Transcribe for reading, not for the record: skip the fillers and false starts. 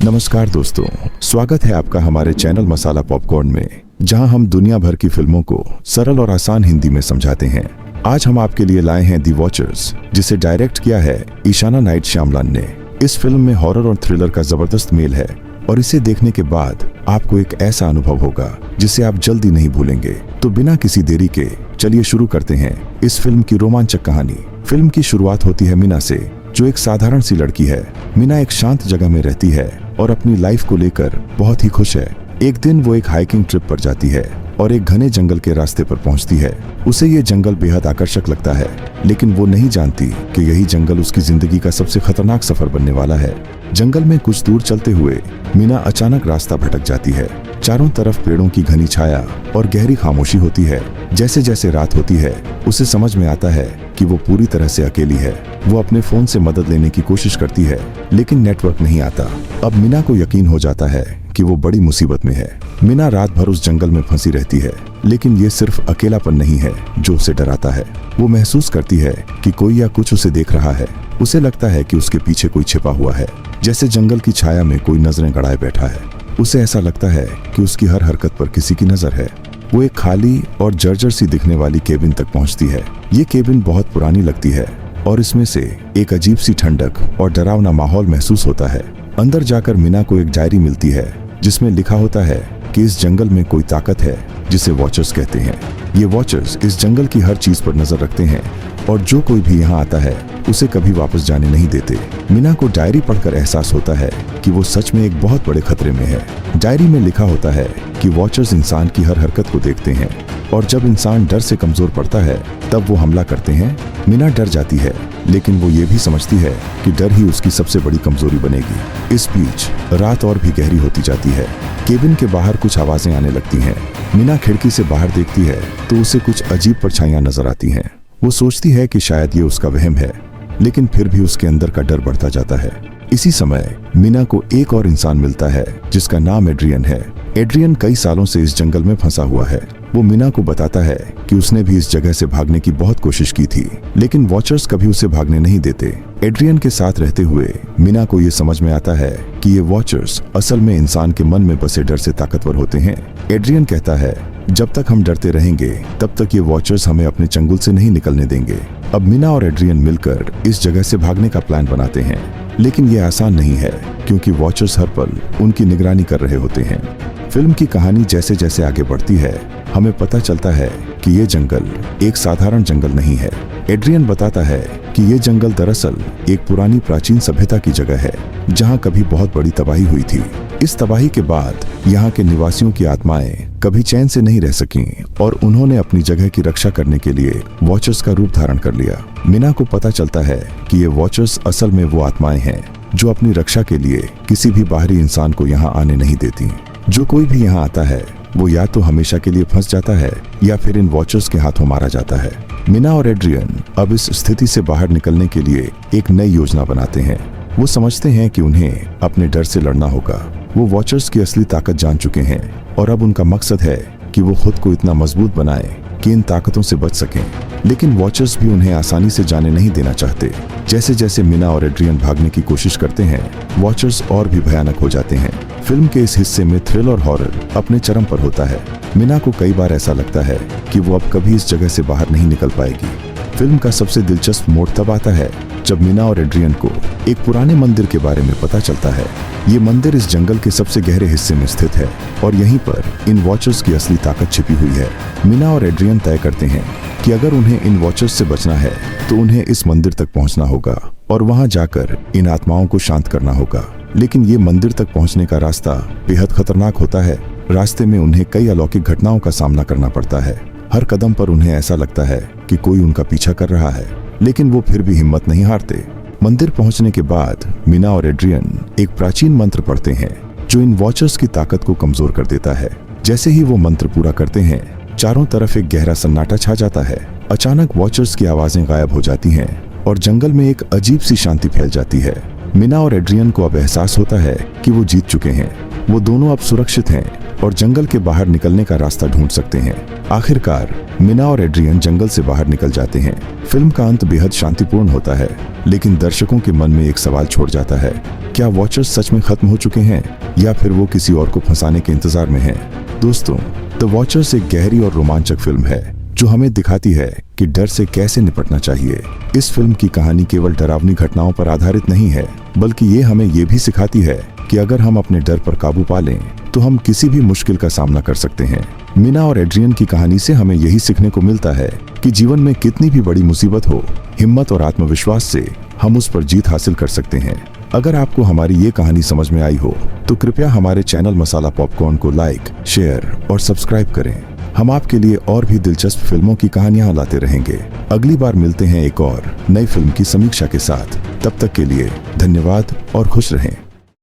नमस्कार दोस्तों, स्वागत है आपका हमारे चैनल मसाला पॉपकॉर्न में, जहां हम दुनिया भर की फिल्मों को सरल और आसान हिंदी में समझाते हैं। आज हम आपके लिए लाए हैं दी वॉचर्स, जिसे डायरेक्ट किया है ईशाना नाइट श्यामलान ने। इस फिल्म में हॉरर और थ्रिलर का जबरदस्त मेल है और इसे देखने के बाद आपको एक ऐसा अनुभव होगा जिसे आप जल्दी नहीं भूलेंगे। तो बिना किसी देरी के चलिए शुरू करते हैं इस फिल्म की रोमांचक कहानी। फिल्म की शुरुआत होती है मीना से, जो एक साधारण सी लड़की है। मीना एक शांत जगह में रहती है और अपनी लाइफ को लेकर बहुत ही खुश है। एक दिन वो एक हाइकिंग ट्रिप पर जाती है और एक घने जंगल के रास्ते पर पहुंचती है। उसे ये जंगल बेहद आकर्षक लगता है, लेकिन वो नहीं जानती कि यही जंगल उसकी जिंदगी का सबसे खतरनाक सफर बनने वाला है। जंगल में कुछ दूर चलते हुए मीना अचानक रास्ता भटक जाती है। चारों तरफ पेड़ों की घनी छाया और गहरी खामोशी होती है। जैसे जैसे रात होती है, उसे समझ में आता है कि वो पूरी तरह से अकेली है। वो अपने फोन से मदद लेने की कोशिश करती है, लेकिन नेटवर्क नहीं आता। अब मीना को यकीन हो जाता है कि वो बड़ी मुसीबत में है। मीना रात भर उस जंगल में फंसी रहती है, लेकिन ये सिर्फ अकेलापन नहीं है जो उसे डराता है। वो महसूस करती है कि कोई या कुछ उसे देख रहा है। उसे लगता है कि उसके पीछे कोई छिपा हुआ है, जैसे जंगल की छाया में कोई नजरें गड़ाए बैठा है। उसे ऐसा लगता है कि उसकी हर हरकत पर किसी की नजर है। वो एक खाली और जर्जर सी दिखने वाली केबिन तक पहुंचती है। ये केबिन बहुत पुरानी लगती है और इसमें से एक अजीब सी ठंडक और डरावना माहौल महसूस होता है। अंदर जाकर मीना को एक डायरी मिलती है, जिसमें लिखा होता है कि इस जंगल में कोई ताकत है जिसे वॉचर्स कहते हैं। ये वॉचर्स इस जंगल की हर चीज पर नजर रखते हैं और जो कोई भी यहाँ आता है उसे कभी वापस जाने नहीं देते। मीना को डायरी पढ़कर एहसास होता है कि वो सच में एक बहुत बड़े खतरे में है। डायरी में लिखा होता है कि वॉचर्स इंसान की हर हरकत को देखते हैं और जब इंसान डर से कमजोर पड़ता है तब वो हमला करते हैं। मीना डर जाती है, लेकिन वो ये भी समझती है कि डर ही उसकी सबसे बड़ी कमजोरी बनेगी। इस बीच रात और भी गहरी होती जाती है। केबिन के बाहर कुछ आवाजें आने लगती हैं। मीना खिड़की से बाहर देखती है तो उसे कुछ अजीब परछाइयां नजर आती हैं। वो सोचती है कि शायद ये उसका वहम है, लेकिन फिर भी उसके अंदर का डर बढ़ता जाता है। इसी समय मीना को एक और इंसान मिलता है जिसका नाम एड्रियन है। एड्रियन कई सालों से इस जंगल में फंसा हुआ है। वो मीना को बताता है कि उसने भी इस जगह से भागने की बहुत कोशिश की थी, लेकिन वॉचर्स कभी उसे भागने नहीं देते। एड्रियन के साथ रहते हुए मीना को ये समझ में आता है कि ये वॉचर्स असल में इंसान के मन में बसे डर से ताकतवर होते हैं। एड्रियन कहता है, जब तक हम डरते रहेंगे तब तक ये वॉचर्स हमें अपने चंगुल से नहीं निकलने देंगे। अब मीना और एड्रियन मिलकर इस जगह से भागने का प्लान बनाते हैं, लेकिन ये आसान नहीं है क्योंकि वॉचर्स हर पल उनकी निगरानी कर रहे होते हैं। फिल्म की कहानी जैसे जैसे आगे बढ़ती है, हमें पता चलता है कि ये जंगल एक साधारण जंगल नहीं है। एड्रियन बताता है कि ये जंगल दरअसल एक पुरानी प्राचीन सभ्यता की जगह है, जहां कभी बहुत बड़ी तबाही हुई थी। इस तबाही के बाद यहाँ के निवासियों की आत्माएं कभी चैन से नहीं रह सकीं और उन्होंने अपनी जगह की रक्षा करने के लिए वॉचर्स का रूप धारण कर लिया। मीना को पता चलता है कि ये वॉचर्स असल में वो आत्माएं हैं जो अपनी रक्षा के लिए किसी भी बाहरी इंसान को यहाँ आने नहीं देती। जो कोई भी यहाँ आता है वो या तो हमेशा के लिए फंस जाता है या फिर इन वॉचर्स के हाथों मारा जाता है। मीना और एड्रियन अब इस स्थिति से बाहर निकलने के लिए एक नई योजना बनाते हैं। वो समझते हैं कि उन्हें अपने डर से लड़ना होगा। वो वॉचर्स की असली ताकत जान चुके हैं और अब उनका मकसद है कि वो खुद को इतना मजबूत बनाएं कि इन ताकतों से बच सकें। लेकिन वॉचर्स भी उन्हें आसानी से जाने नहीं देना चाहते। जैसे जैसे मीना और एड्रियन भागने की कोशिश करते हैं, वॉचर्स और भी भयानक हो जाते हैं। फिल्म के इस हिस्से में थ्रिल और हॉरर अपने चरम पर होता है। मीना को कई बार ऐसा लगता है कि वो अब कभी इस जगह से बाहर नहीं निकल पाएगी। फिल्म का सबसे दिलचस्प मोड़ तब आता है जब मीना और एड्रियन को एक पुराने मंदिर के बारे में पता चलता है। ये मंदिर इस जंगल के सबसे गहरे हिस्से में स्थित है और यहीं पर इन वॉचर्स की असली ताकत छिपी हुई है। मीना और एड्रियन तय करते हैं कि अगर उन्हें इन वॉचर्स से बचना है तो उन्हें इस मंदिर तक पहुंचना होगा और वहां जाकर इन आत्माओं को शांत करना होगा। लेकिन ये मंदिर तक पहुंचने का रास्ता बेहद खतरनाक होता है। रास्ते में उन्हें कई अलौकिक घटनाओं का सामना करना पड़ता है। हर कदम पर उन्हें ऐसा लगता है कि कोई उनका पीछा कर रहा है, लेकिन वो फिर भी हिम्मत नहीं हारते। मंदिर पहुंचने के बाद मीना और एड्रियन एक प्राचीन मंत्र पढ़ते हैं जो इन वॉचर्स की ताकत को कमजोर कर देता है। जैसे ही वो मंत्र पूरा करते हैं, चारों तरफ एक गहरा सन्नाटा छा जाता है। अचानक वॉचर्स की आवाजें गायब हो जाती हैं और जंगल में एक अजीब सी शांति फैल जाती है। मीना और एड्रियन को अब एहसास होता है कि वो जीत चुके हैं। वो दोनों अब सुरक्षित हैं और जंगल के बाहर निकलने का रास्ता ढूंढ सकते हैं। आखिरकार मीना और एड्रियन जंगल से बाहर निकल जाते हैं। फिल्म का अंत बेहद शांतिपूर्ण होता है, लेकिन दर्शकों के मन में एक सवाल छोड़ जाता है, क्या वॉचर्स सच में खत्म हो चुके हैं या फिर वो किसी और को फंसाने के इंतजार में हैं? दोस्तों, द वॉचर्स एक गहरी और रोमांचक फिल्म है जो हमें दिखाती है कि डर से कैसे निपटना चाहिए। इस फिल्म की कहानी केवल डरावनी घटनाओं पर आधारित नहीं है, बल्कि ये हमें ये भी सिखाती है कि अगर हम अपने डर पर काबू पा लें तो हम किसी भी मुश्किल का सामना कर सकते हैं। मीना और एड्रियन की कहानी से हमें यही सीखने को मिलता है कि जीवन में कितनी भी बड़ी मुसीबत हो, हिम्मत और आत्मविश्वास से हम उस पर जीत हासिल कर सकते हैं। अगर आपको हमारी ये कहानी समझ में आई हो तो कृपया हमारे चैनल मसाला पॉपकॉर्न को लाइक, शेयर और सब्सक्राइब करें। हम आपके लिए और भी दिलचस्प फिल्मों की कहानियां लाते रहेंगे। अगली बार मिलते हैं एक और नई फिल्म की समीक्षा के साथ। तब तक के लिए धन्यवाद और खुश रहें।